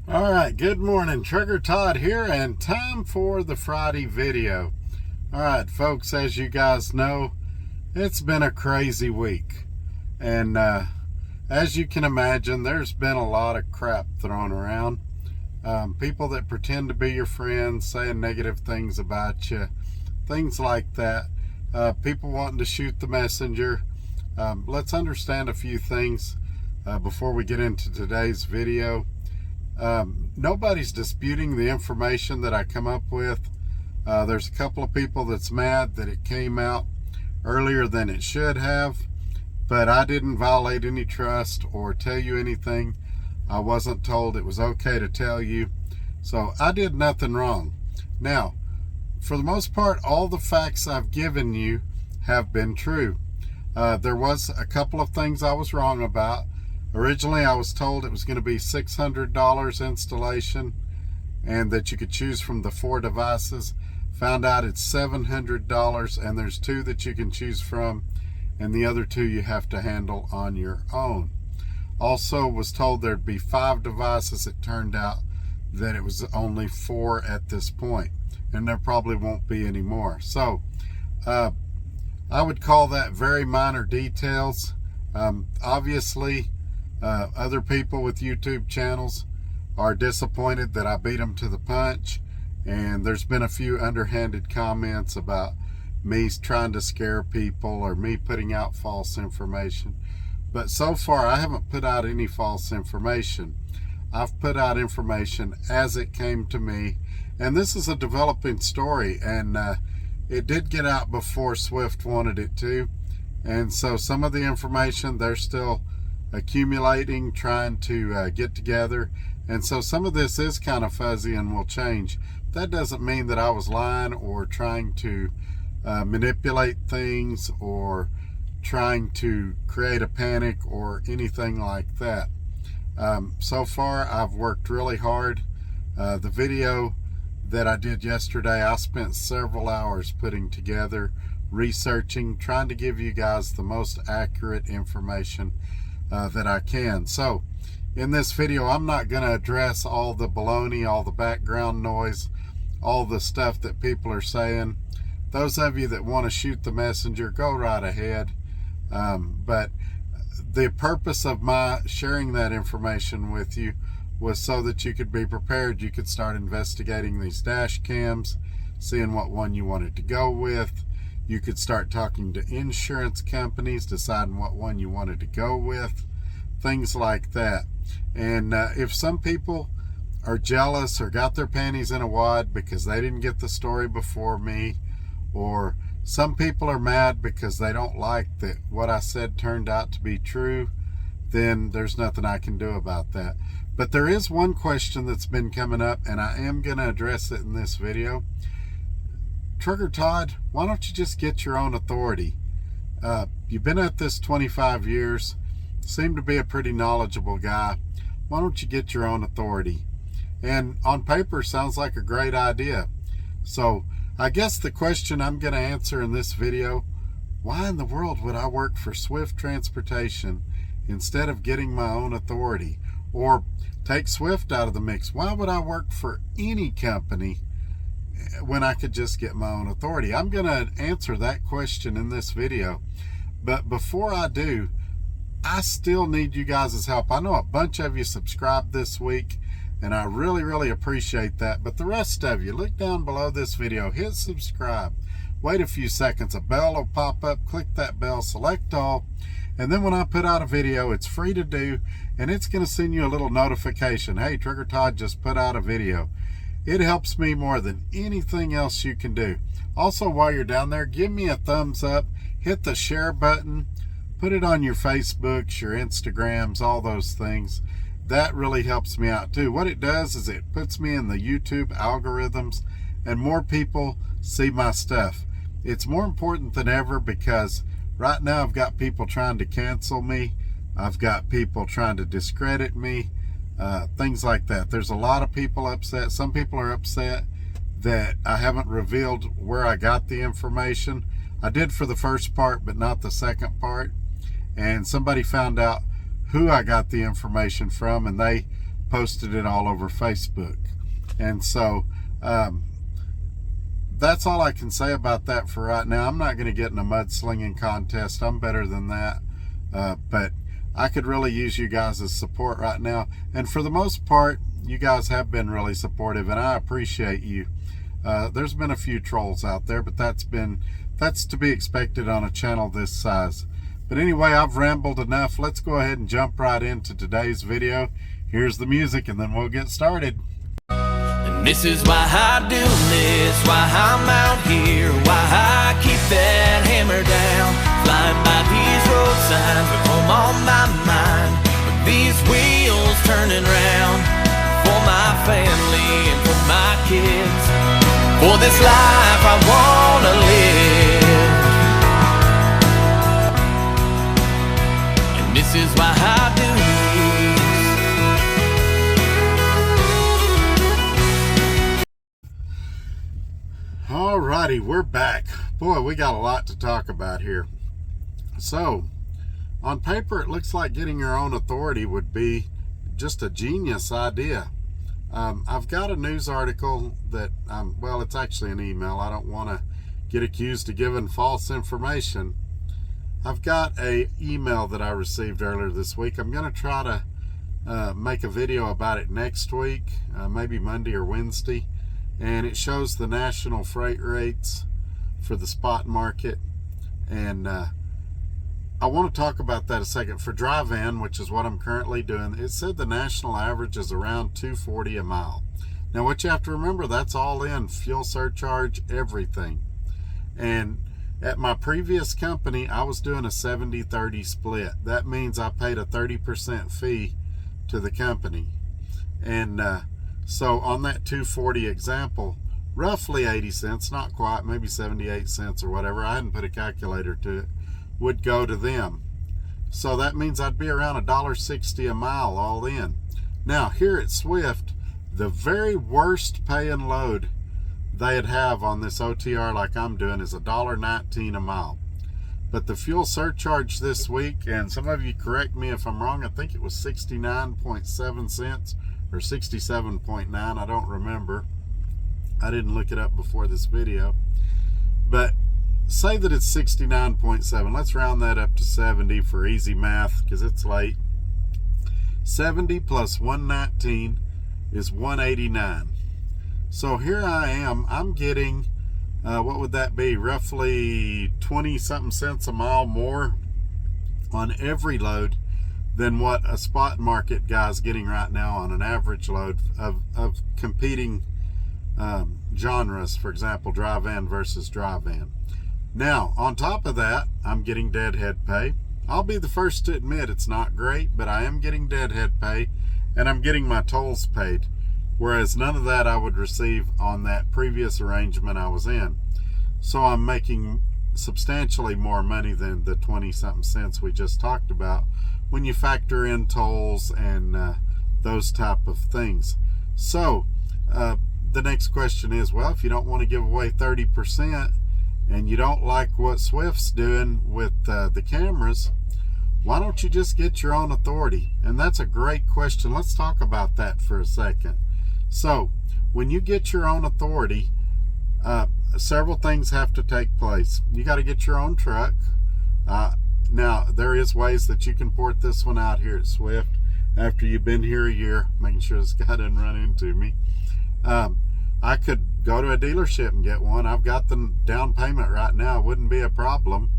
All right, good morning. Trigger Todd here, and time for the Friday video. All right, folks, as you guys know, it's been a crazy week. And as you can imagine, there's been a lot of crap thrown around. People that pretend to be your friends, saying negative things about you, things like that. People wanting to shoot the messenger. Let's understand a few things before we get into today's video. Nobody's disputing the information that I come up with. There's a couple of people that's mad that it came out earlier than it should have, but I didn't violate any trust or tell you anything. I wasn't told it was okay to tell you, so I did nothing wrong. Now, for the most part, all the facts I've given you have been true. There was a couple of things I was wrong about. Originally, I was told it was going to be $600 installation and that you could choose from the 4 devices. Found out it's $700, and there's 2 that you can choose from, and the other 2 you have to handle on your own. Also was told there'd be 5 devices. It turned out that it was only 4 at this point, and there probably won't be any more. So I would call that very minor details. Obviously, other people with YouTube channels are disappointed that I beat them to the punch, and there's been a few underhanded comments about me trying to scare people or me putting out false information. But so far, I haven't put out any false information. I've put out information as it came to me, and this is a developing story, and it did get out before Swift wanted it to, and so some of the information they're still accumulating, trying to get together, and so some of this is kind of fuzzy and will change. That doesn't mean that I was lying or trying to manipulate things or trying to create a panic or anything like that. So far, I've worked really hard. The video that I did yesterday, I spent several hours putting together, researching, trying to give you guys the most accurate information that I can. So in this video, I'm not going to address all the baloney, all the background noise, all the stuff that people are saying. Those of you that want to shoot the messenger, go right ahead. But the purpose of my sharing that information with you was so that you could be prepared. You could start investigating these dash cams, seeing what one you wanted to go with. You could start talking to insurance companies, deciding what one you wanted to go with, things like that. And if some people are jealous or got their panties in a wad because they didn't get the story before me, or some people are mad because they don't like that what I said turned out to be true, then there's nothing I can do about that. But there is one question that's been coming up, and I am going to address it in this video. Trigger Todd, why don't you just get your own authority? You've been at this 25 years, seem to be a pretty knowledgeable guy. Why don't you get your own authority? And on paper, sounds like a great idea. So I guess the question I'm going to answer in this video, why in the world would I work for Swift Transportation instead of getting my own authority? Or take Swift out of the mix. Why would I work for any company when I could just get my own authority? I'm going to answer that question in this video. But before I do, I still need you guys' help. I know a bunch of you subscribed this week, and I really appreciate that. But the rest of you, look down below this video, hit subscribe. Wait a few seconds, a bell will pop up. Click that bell, select all, and then when I put out a video, it's free to do, and it's going to send you a little notification. Hey, Trigger Todd just put out a video. It helps me more than anything else you can do. Also, while you're down there, give me a thumbs up, hit the share button, put it on your Facebooks, your Instagrams, all those things. That really helps me out too. What it does is it puts me in the YouTube algorithms, and more people see my stuff. It's more important than ever because right now I've got people trying to cancel me. I've got people trying to discredit me. Things like that. There's a lot of people upset. Some people are upset that I haven't revealed where I got the information. I did for the first part, but not the second part. And somebody found out who I got the information from, and they posted it all over Facebook. And so that's all I can say about that for right now. I'm not going to get in a mudslinging contest. I'm better than that. But I could really use you guys' support right now. And for the most part, you guys have been really supportive, and I appreciate you. There's been a few trolls out there, but that's to be expected on a channel this size. But anyway, I've rambled enough. Let's go ahead and jump right into today's video. Here's the music, and then we'll get started. And this is why I do this, why I'm out here, why I keep that hammer down, flying by these road signs with home on my mind, with these wheels turning round, for my family and for my kids, for this life I wanna live. And this is why I do this. Alrighty, we're back. Boy, we got a lot to talk about here. So, on paper, it looks like getting your own authority would be just a genius idea. I've got a news article that, well, it's actually an email. I don't want to get accused of giving false information. I've got a email that I received earlier this week. I'm going to try to make a video about it next week, maybe Monday or Wednesday. And it shows the national freight rates for the spot market. And I want to talk about that a second. For dry van, which is what I'm currently doing, it said the national average is around $2.40 a mile. Now, what you have to remember, that's all in, fuel surcharge, everything. And at my previous company, I was doing a 70-30 split. That means I paid a 30% fee to the company. And so on that $2.40 example, roughly 80 cents, not quite, maybe 78 cents or whatever, I hadn't put a calculator to it, would go to them. So that means I'd be around $1.60 a mile all in. Now here at Swift, the very worst paying load they'd have on this OTR like I'm doing is $1.19 a mile. But the fuel surcharge this week, and some of you correct me if I'm wrong, I think it was 69.7 cents or 67.9, I don't remember. I didn't look it up before this video. But say that it's 69.7. Let's round that up to 70 for easy math because it's late. 70 plus 119 is 189. So here I am. I'm getting, what would that be? Roughly 20 something cents a mile more on every load than what a spot market guy's getting right now on an average load of competing genres. For example, dry van versus dry van. Now, on top of that, I'm getting deadhead pay. I'll be the first to admit it's not great, but I am getting deadhead pay, and I'm getting my tolls paid, whereas none of that I would receive on that previous arrangement I was in. So I'm making substantially more money than the 20-something cents we just talked about when you factor in tolls and those type of things. So the next question is, well, if you don't want to give away 30%, and you don't like what Swift's doing with the cameras, why don't you just get your own authority? And that's a great question. Let's talk about that for a second. So when you get your own authority, several things have to take place. You got to get your own truck. Now, there is ways that you can port this one out here at Swift after you've been here a year, making sure this guy doesn't run into me. I could go to a dealership and get one. I've got the down payment right now. It wouldn't be a problem.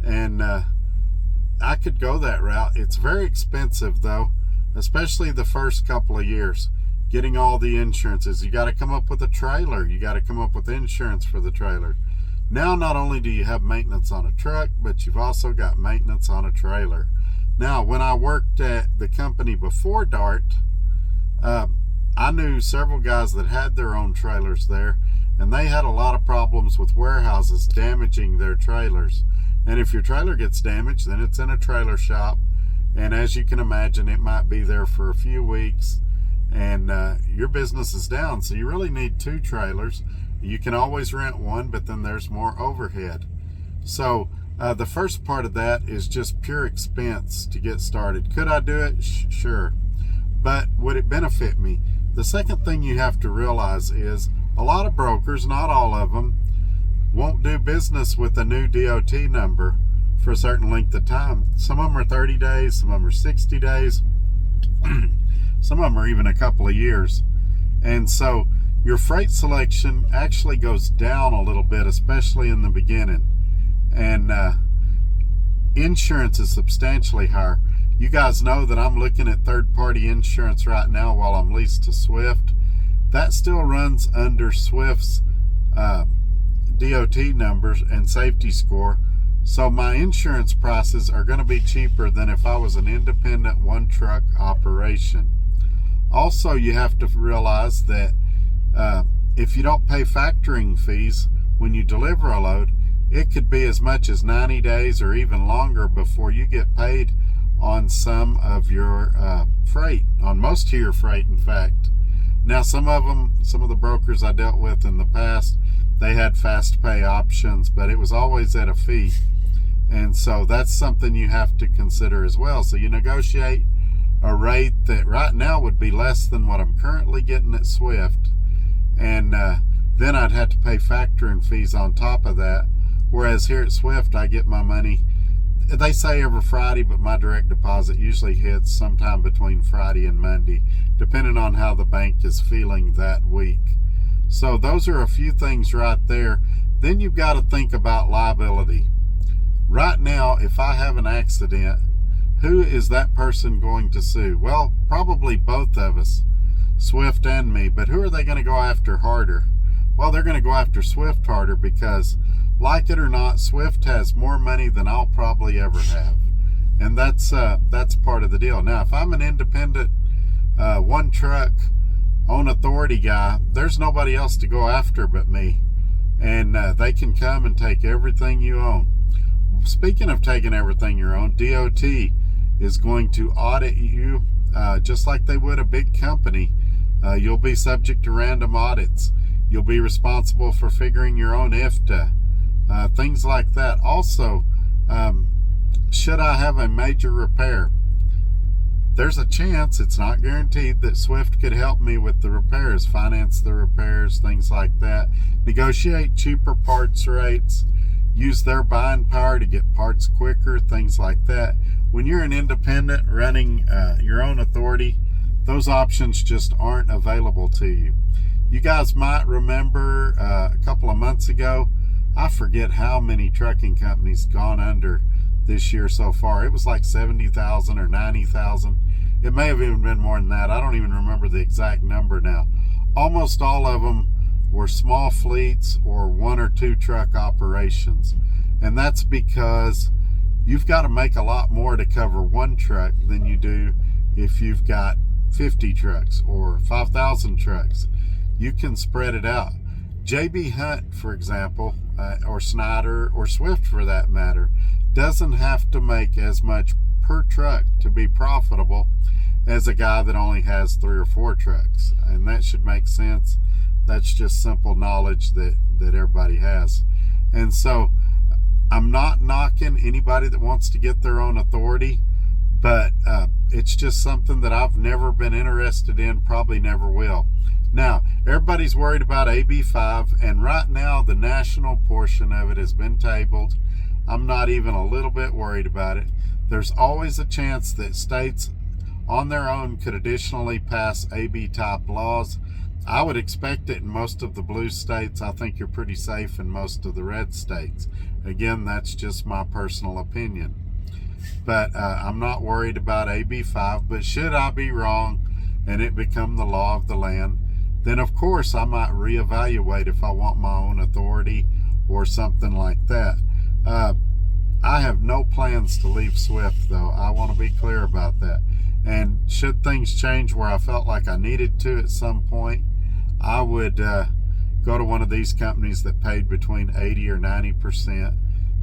And I could go that route. It's very expensive though, especially the first couple of years. Getting all the insurances. You got to come up with a trailer. You got to come up with insurance for the trailer. Now, not only do you have maintenance on a truck, but you've also got maintenance on a trailer. Now, when I worked at the company before DART, I knew several guys that had their own trailers there, and they had a lot of problems with warehouses damaging their trailers. And if your trailer gets damaged, then it's in a trailer shop, and as you can imagine, it might be there for a few weeks, and your business is down. So you really need two trailers. You can always rent one, but then there's more overhead. So the first part of that is just pure expense to get started. Could I do it? Sure. but would it benefit me? The second thing you have to realize is a lot of brokers, not all of them, won't do business with a new DOT number for a certain length of time. Some of them are 30 days, some of them are 60 days, some of them are even a couple of years. And so your freight selection actually goes down a little bit, especially in the beginning. And insurance is substantially higher. You guys know that I'm looking at third-party insurance right now while I'm leased to Swift. That still runs under Swift's DOT numbers and safety score. So my insurance prices are going to be cheaper than if I was an independent one-truck operation. Also, you have to realize that if you don't pay factoring fees when you deliver a load, it could be as much as 90 days or even longer before you get paid on some of your freight, on most of your freight, in fact. Now, some of the brokers I dealt with in the past, they had fast pay options, but it was always at a fee. And so that's something you have to consider as well. So you negotiate a rate that right now would be less than what I'm currently getting at Swift. And then I'd have to pay factoring fees on top of that. Whereas here at Swift, I get my money, they say every Friday, but my direct deposit usually hits sometime between Friday and Monday, depending on how the bank is feeling that week. So those are a few things right there. Then you've got to think about liability. Right now, if I have an accident, who is that person going to sue? Well, probably both of us, Swift and me, but who are they going to go after harder? Well, they're going to go after Swift harder because, like it or not, Swift has more money than I'll probably ever have. And that's part of the deal. Now, if I'm an independent one truck own authority guy, there's nobody else to go after but me. And they can come and take everything you own. Speaking of taking everything you own, DOT is going to audit you just like they would a big company. You'll be subject to random audits. You'll be responsible for figuring your own IFTA, things like that. Also, should I have a major repair, there's a chance, it's not guaranteed, that Swift could help me with the repairs, finance the repairs, things like that, negotiate cheaper parts rates, use their buying power to get parts quicker, things like that. When you're an independent running your own authority, those options just aren't available to you. You guys might remember a couple of months ago, I forget how many trucking companies gone under this year so far. It was like 70,000 or 90,000. It may have even been more than that. I don't even remember the exact number now. Almost all of them were small fleets or one or two truck operations. And that's because you've got to make a lot more to cover one truck than you do if you've got 50 trucks or 5,000 trucks. You can spread it out. JB Hunt, for example, or Snyder, or Swift for that matter, doesn't have to make as much per truck to be profitable as a guy that only has 3 or 4 trucks. And that should make sense. That's just simple knowledge that everybody has. And so I'm not knocking anybody that wants to get their own authority, but it's just something that I've never been interested in, probably never will. Now, everybody's worried about AB5, and right now the national portion of it has been tabled. I'm not even a little bit worried about it. There's always a chance that states on their own could additionally pass AB type laws. I would expect it in most of the blue states. I think you're pretty safe in most of the red states. Again, that's just my personal opinion. But I'm not worried about AB5. But should I be wrong and it become the law of the land, then of course I might reevaluate if I want my own authority or something like that. I have no plans to leave Swift, though. I want to be clear about that. And should things change where I felt like I needed to at some point, I would go to one of these companies that paid between 80 or 90%,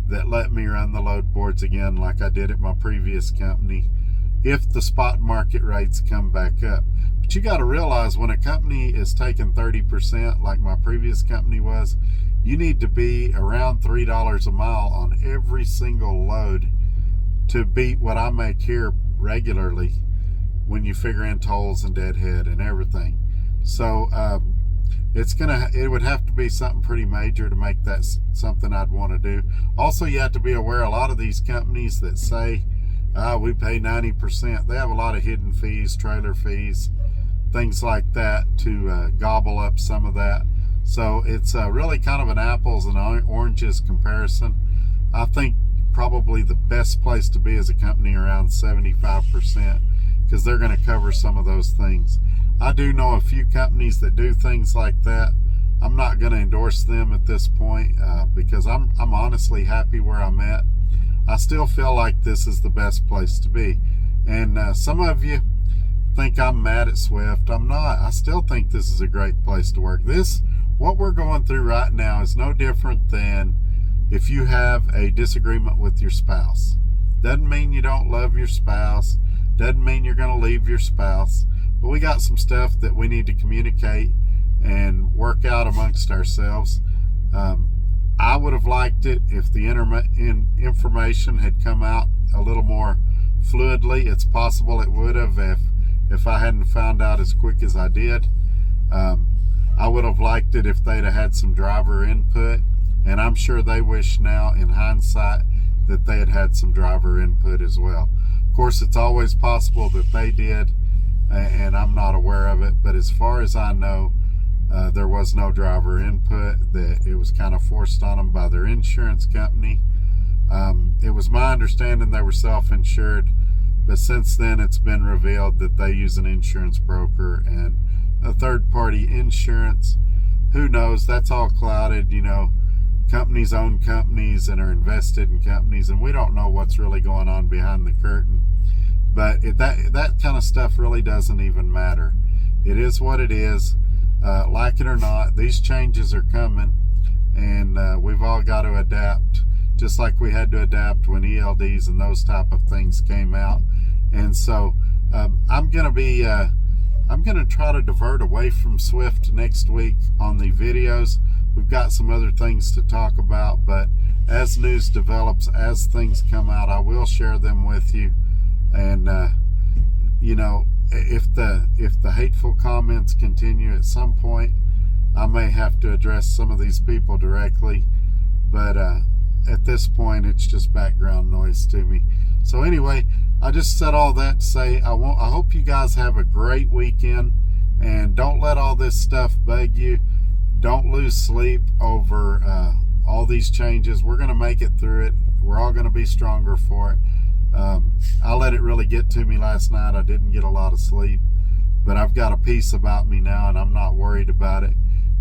that let me run the load boards again like I did at my previous company, if the spot market rates come back up. But you got to realize, when a company is taking 30% like my previous company was, you need to be around $3 a mile on every single load to beat what I make here regularly when you figure in tolls and deadhead and everything. So it would have to be something pretty major to make that something I'd want to do. Also, you have to be aware, a lot of these companies that say we pay 90%, they have a lot of hidden fees, trailer fees, things like that to gobble up some of that. So it's really kind of an apples and oranges comparison. I think probably the best place to be as a company around 75%, because they're going to cover some of those things. I do know a few companies that do things like that. I'm not going to endorse them at this point because I'm honestly happy where I'm at. I still feel like this is the best place to be. And some of you think I'm mad at Swift. I'm not. I still think this is a great place to work. What we're going through right now is no different than if you have a disagreement with your spouse. Doesn't mean you don't love your spouse. Doesn't mean you're going to leave your spouse. But we got some stuff that we need to communicate and work out amongst ourselves. I would have liked it if the information had come out a little more fluidly. It's possible it would have if I hadn't found out as quick as I did. I would have liked it if they'd have had some driver input, and I'm sure they wish now in hindsight that they had had some driver input as well. Of course, it's always possible that they did, and I'm not aware of it, but as far as I know, there was no driver input, that it was kind of forced on them by their insurance company. It was my understanding they were self-insured, but since then it's been revealed that they use an insurance broker and a third-party insurance. Who knows? That's all clouded. Companies own companies and are invested in companies, and we don't know what's really going on behind the curtain. But that kind of stuff really doesn't even matter. It is what it is. Like it or not, these changes are coming, and we've all got to adapt, just like we had to adapt when ELDs and those type of things came out. And so I'm going to try to divert away from Swift next week on the videos. We've got some other things to talk about, but as news develops, as things come out, I will share them with you. And if the hateful comments continue, at some point I may have to address some of these people directly, but at this point it's just background noise to me. So anyway, I just said all that to say I hope you guys have a great weekend, and don't let all this stuff bug you. Don't lose sleep over all these changes. We're going to make it through it. We're all going to be stronger for it. I let it really get to me last night. I didn't get a lot of sleep, but I've got a peace about me now, and I'm not worried about it.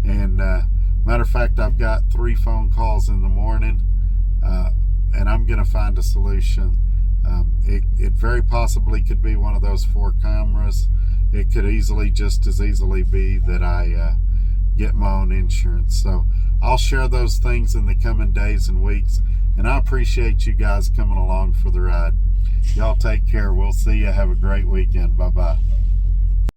And matter of fact, I've got 3 phone calls in the morning, and I'm going to find a solution. It very possibly could be one of those 4 cameras. It could just as easily be that I get my own insurance. So I'll share those things in the coming days and weeks, and I appreciate you guys coming along for the ride. Y'all take care. We'll see you. Have a great weekend. Bye-bye.